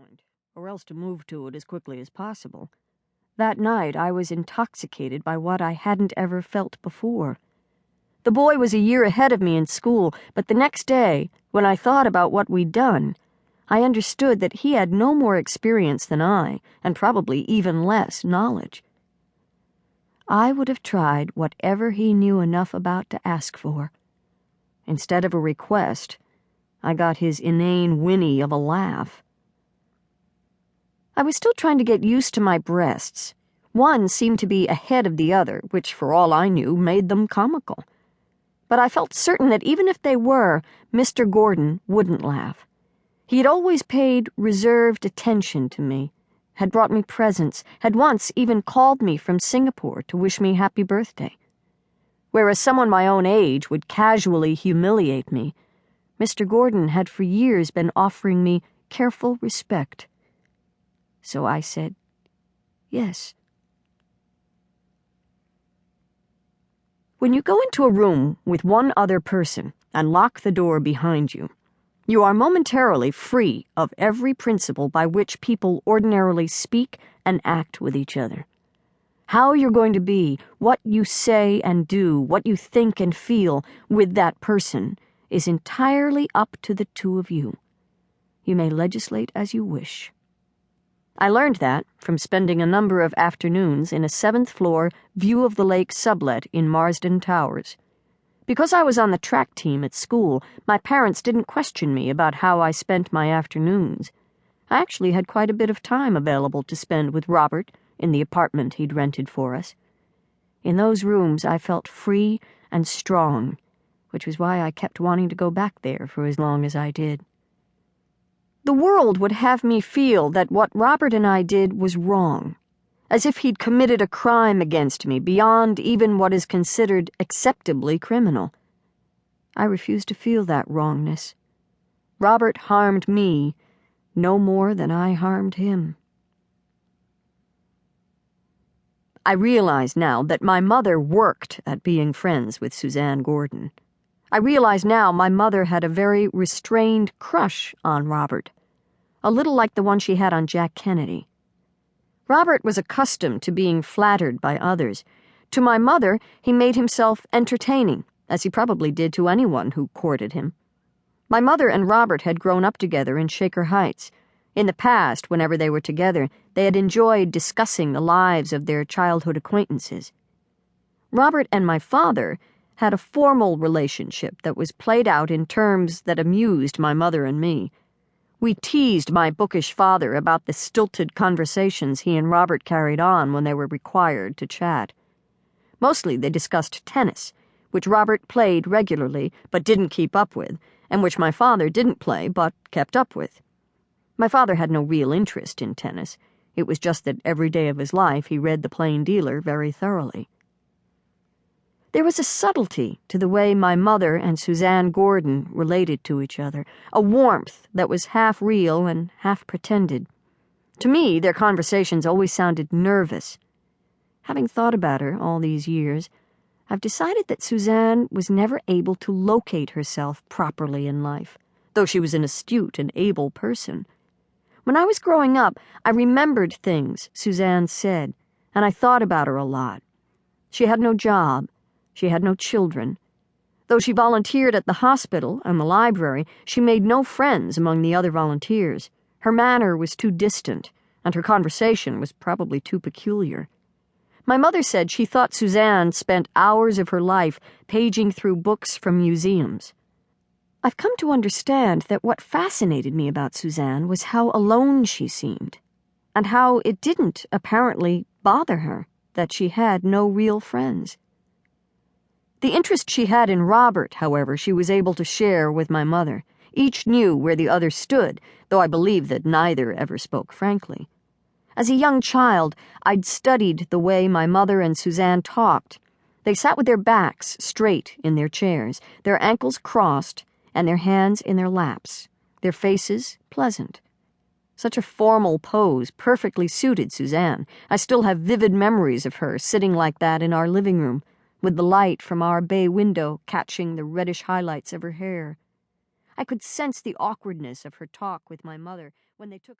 point, or else to move to it as quickly as possible. That night I was intoxicated by what I hadn't ever felt before. The boy was a year ahead of me in school, but the next day, when I thought about what we'd done, I understood that he had no more experience than I, and probably even less knowledge. I would have tried whatever he knew enough about to ask for. Instead of a request, I got his inane whinny of a laugh. I was still trying to get used to my breasts. One seemed to be ahead of the other, which, for all I knew, made them comical. But I felt certain that even if they were, Mr. Gordon wouldn't laugh. He had always paid reserved attention to me, had brought me presents, had once even called me from Singapore to wish me happy birthday. Whereas someone my own age would casually humiliate me, Mr. Gordon had for years been offering me careful respect. So I said, yes. When you go into a room with one other person and lock the door behind you, you are momentarily free of every principle by which people ordinarily speak and act with each other. How you're going to be, what you say and do, what you think and feel with that person is entirely up to the two of you. You may legislate as you wish. I learned that from spending a number of afternoons in a 7th-floor view-of-the-lake sublet in Marsden Towers. Because I was on the track team at school, my parents didn't question me about how I spent my afternoons. I actually had quite a bit of time available to spend with Robert in the apartment he'd rented for us. In those rooms, I felt free and strong, which was why I kept wanting to go back there for as long as I did. The world would have me feel that what Robert and I did was wrong, as if he'd committed a crime against me beyond even what is considered acceptably criminal. I refused to feel that wrongness. Robert harmed me no more than I harmed him. I realize now that my mother worked at being friends with Suzanne Gordon. I realize now my mother had a very restrained crush on Robert, a little like the one she had on Jack Kennedy. Robert was accustomed to being flattered by others. To my mother, he made himself entertaining, as he probably did to anyone who courted him. My mother and Robert had grown up together in Shaker Heights. In the past, whenever they were together, they had enjoyed discussing the lives of their childhood acquaintances. Robert and my father had a formal relationship that was played out in terms that amused my mother and me. We teased my bookish father about the stilted conversations he and Robert carried on when they were required to chat. Mostly they discussed tennis, which Robert played regularly but didn't keep up with, and which my father didn't play but kept up with. My father had no real interest in tennis. It was just that every day of his life he read The Plain Dealer very thoroughly. There was a subtlety to the way my mother and Suzanne Gordon related to each other, a warmth that was half real and half pretended. To me, their conversations always sounded nervous. Having thought about her all these years, I've decided that Suzanne was never able to locate herself properly in life, though she was an astute and able person. When I was growing up, I remembered things Suzanne said, and I thought about her a lot. She had no job. She had no children. Though she volunteered at the hospital and the library, she made no friends among the other volunteers. Her manner was too distant, and her conversation was probably too peculiar. My mother said she thought Suzanne spent hours of her life paging through books from museums. I've come to understand that what fascinated me about Suzanne was how alone she seemed, and how it didn't, apparently, bother her that she had no real friends. The interest she had in Robert, however, she was able to share with my mother. Each knew where the other stood, though I believe that neither ever spoke frankly. As a young child, I'd studied the way my mother and Suzanne talked. They sat with their backs straight in their chairs, their ankles crossed, and their hands in their laps, their faces pleasant. Such a formal pose perfectly suited Suzanne. I still have vivid memories of her sitting like that in our living room, with the light from our bay window catching the reddish highlights of her hair. I could sense the awkwardness of her talk with my mother when they took